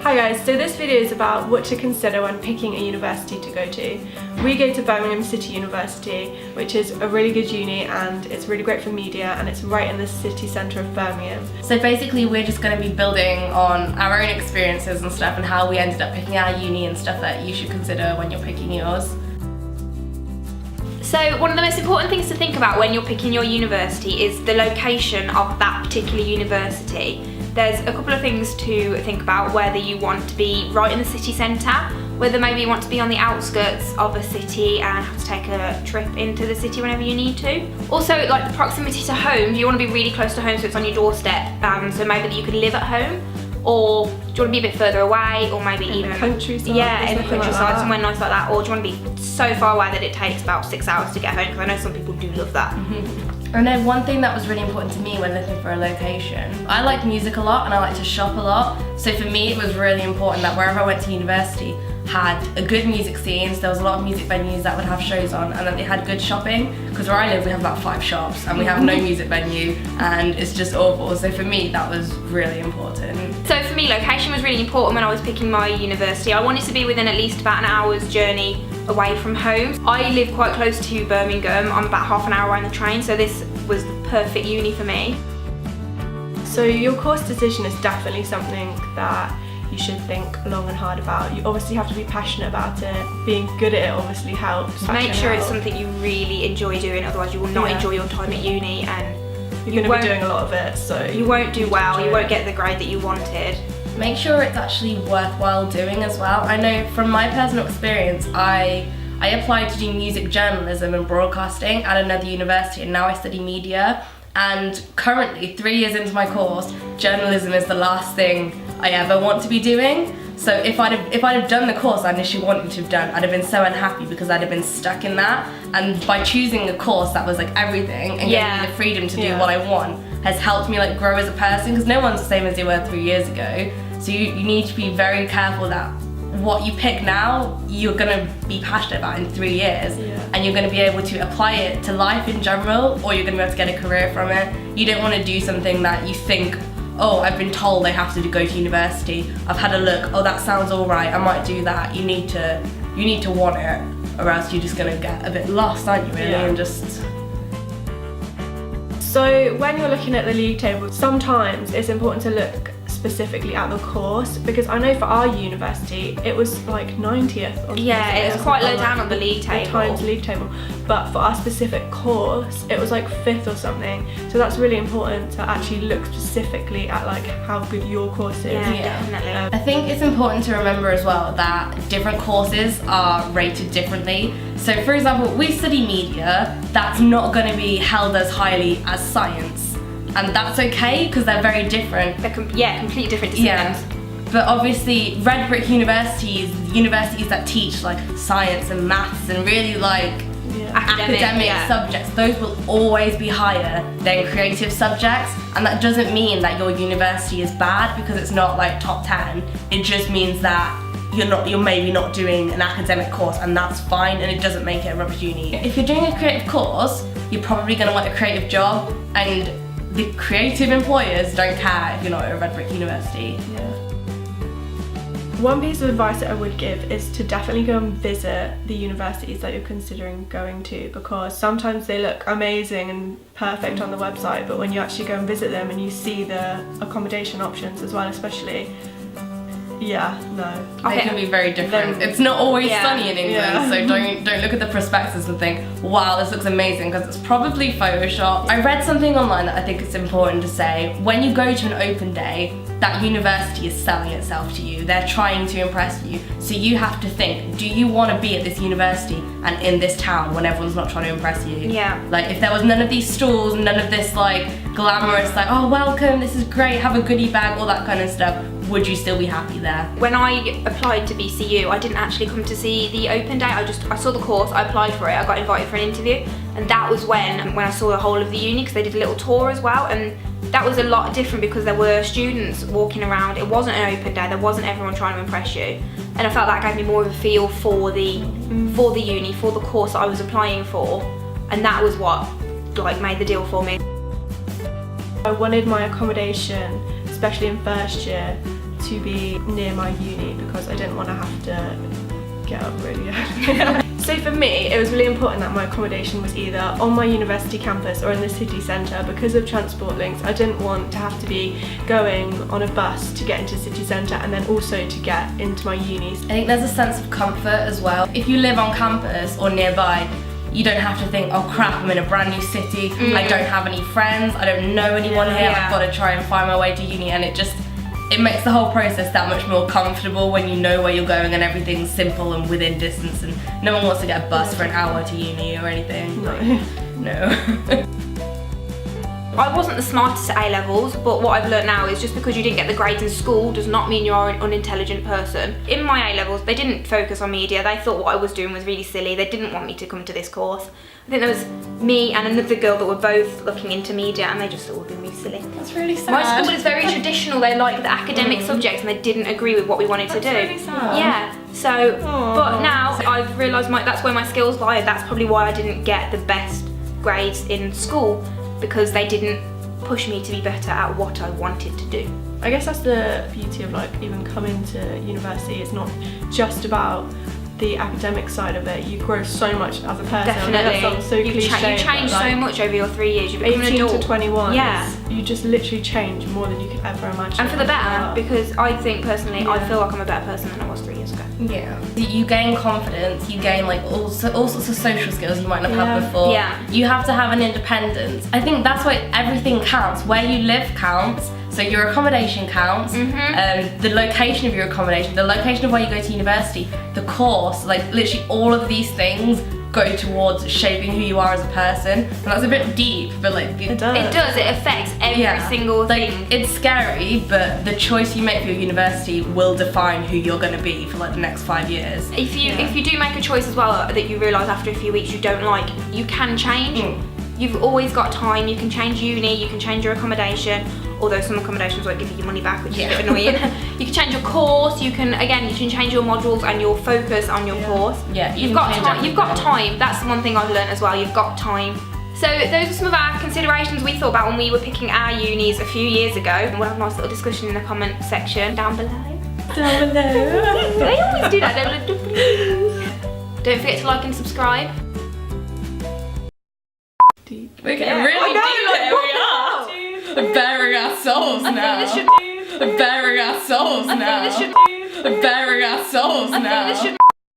Hi guys, so this video is about what to consider when picking a university to go to. We go to Birmingham City University, which is a really good uni and it's really great for media and it's right in the city centre of Birmingham. So basically we're just going to be building on our own experiences and stuff and how we ended up picking our uni and stuff that you should consider when you're picking yours. So one of the most important things to think about when you're picking your university is the location of that particular university. There's a couple of things to think about, whether you want to be right in the city centre, whether maybe you want to be on the outskirts of a city and have to take a trip into the city whenever you need to. Also, like the proximity to home, do you want to be really close to home so it's on your doorstep, so maybe that you could live at home, or do you want to be a bit further away, or maybe in even the countryside, in the countryside, like somewhere nice like that, or do you want to be so far away that it takes about 6 hours to get home, because I know some people do love that. And then one thing that was really important to me when looking for a location, I like music a lot and I like to shop a lot. So for me it was really important that wherever I went to university had a good music scene, so there was a lot of music venues that would have shows on, and that they had good shopping, because where I live we have about 5 shops and we have no music venue and it's just awful. So for me that was really important. So for me, location was really important when I was picking my university. I wanted to be within at least about an hour's journey away from home. I live quite close to Birmingham. I'm about half an hour away on the train, so this was the perfect uni for me. So your course decision is definitely something that you should think long and hard about. You obviously have to be passionate about it. Being good at it obviously helps. Make sure it's something you really enjoy doing, otherwise you will not enjoy your time at uni and you're going to be doing a lot of it, so you won't do well, you won't get the grade that you wanted. Make sure it's actually worthwhile doing as well. I know from my personal experience, I applied to do music journalism and broadcasting at another university, and now I study media. And currently, 3 years into my course, journalism is the last thing I ever want to be doing. So if I'd have done the course I initially wanted to have done, I'd have been so unhappy because I'd have been stuck in that. And by choosing a course that was like everything and giving me the freedom to do what I want has helped me like grow as a person, because no one's the same as they were 3 years ago. So you need to be very careful that what you pick now, you're gonna be passionate about in 3 years, and you're gonna be able to apply it to life in general, or you're gonna be able to get a career from it. You don't wanna do something that you think, oh, I've been told I have to go to university, I've had a look, oh that sounds alright, I might do that. You need to want it, or else you're just gonna get a bit lost, aren't you really, and just... So when you're looking at the league table, sometimes it's important to look specifically at the course, because I know for our university it was like 90th or it's quite low down on the league table. Times league table, but for our specific course it was like 5th or something. So that's really important to actually look specifically at like how good your course is. Definitely. I think it's important to remember as well that different courses are rated differently. So for example, we study media, that's not going to be held as highly as science. And that's okay, because they're very different. They're completely different disciplines. But obviously, red brick universities that teach like science and maths and really like academic subjects, those will always be higher than creative subjects. And that doesn't mean that your university is bad because it's not like top 10. It just means that you're maybe not doing an academic course, and that's fine, and it doesn't make it a rubbish uni. If you're doing a creative course, you're probably going to want a creative job, and the creative employers don't care if you're not at a red brick university. One piece of advice that I would give is to definitely go and visit the universities that you're considering going to, because sometimes they look amazing and perfect on the website, but when you actually go and visit them and you see the accommodation options as well, especially, they can be very different. It's not always sunny in England, so don't look at the prospectus and think, wow, this looks amazing, because it's probably photoshopped. I read something online that I think it's important to say. When you go to an open day, that university is selling itself to you. They're trying to impress you. So you have to think, do you want to be at this university and in this town when everyone's not trying to impress you? Like if there was none of these stalls, none of this like glamorous like, oh welcome, this is great, have a goodie bag, all that kind of stuff, would you still be happy there? When I applied to BCU, I didn't actually come to see the open day. I saw the course, I applied for it, I got invited for an interview, and that was when I saw the whole of the uni, because they did a little tour as well, and that was a lot different because there were students walking around. It wasn't an open day, there wasn't everyone trying to impress you, and I felt that gave me more of a feel for the uni, for the course that I was applying for, and that was what like made the deal for me. I wanted my accommodation especially in first year, to be near my uni because I didn't want to have to get up really early. So for me, it was really important that my accommodation was either on my university campus or in the city centre because of transport links. I didn't want to have to be going on a bus to get into city centre and then also to get into my uni. I think there's a sense of comfort as well. If you live on campus or nearby, you don't have to think, oh crap, I'm in a brand new city, I don't have any friends, I don't know anyone here, I've got to try and find my way to uni, and it makes the whole process that much more comfortable when you know where you're going and everything's simple and within distance, and no one wants to get a bus for an hour to uni or anything. No. I wasn't the smartest at A-levels, but what I've learned now is just because you didn't get the grades in school does not mean you're an unintelligent person. In my A-levels, they didn't focus on media. They thought what I was doing was really silly. They didn't want me to come to this course. I think there was me and another girl that were both looking into media, and they just thought we were being really silly. That's really sad. My school is very traditional. They like the academic subjects, and they didn't agree with what we wanted to do. Really sad. Yeah. So, but now I've realised that's where my skills lie. That's probably why I didn't get the best grades in school, because they didn't push me to be better at what I wanted to do. I guess that's the beauty of like even coming to university. It's not just about the academic side of it. You grow so much as a person. Definitely. I know that sounds so You cliche, change but, like, so much over your 3 years. You become an 18 adult. to 21. Yeah. You just literally change more than you could ever imagine. And for the better, because I think personally, I Yeah. feel like I'm a better person than I was 3 years ago. Yeah. You gain confidence, you gain like all sorts of social skills you might not have before. Yeah. You have to have an independence. I think that's why everything counts. Where you live counts. So your accommodation counts, the location of your accommodation, the location of where you go to university, the course, like literally all of these things go towards shaping who you are as a person. And that's a bit deep, but like It does. It does, it affects every single thing. It's scary, but the choice you make for your university will define who you're gonna be for like the next 5 years. If you do make a choice as well that you realise after a few weeks you don't like, you can change. You've always got time. You can change uni, you can change your accommodation, although some accommodations won't give you your money back, which is a bit annoying. You can change your course, you can change your modules and your focus on your course. Yeah, you've got time. You've got time. That's one thing I've learned as well. You've got time. So those are some of our considerations we thought about when we were picking our unis a few years ago. And we'll have a nice little discussion in the comment section down below. Down below. They always do that. Don't forget to like and subscribe. We're getting really deep here, we are. Burying our souls now. Burying our souls now. Burying our souls now.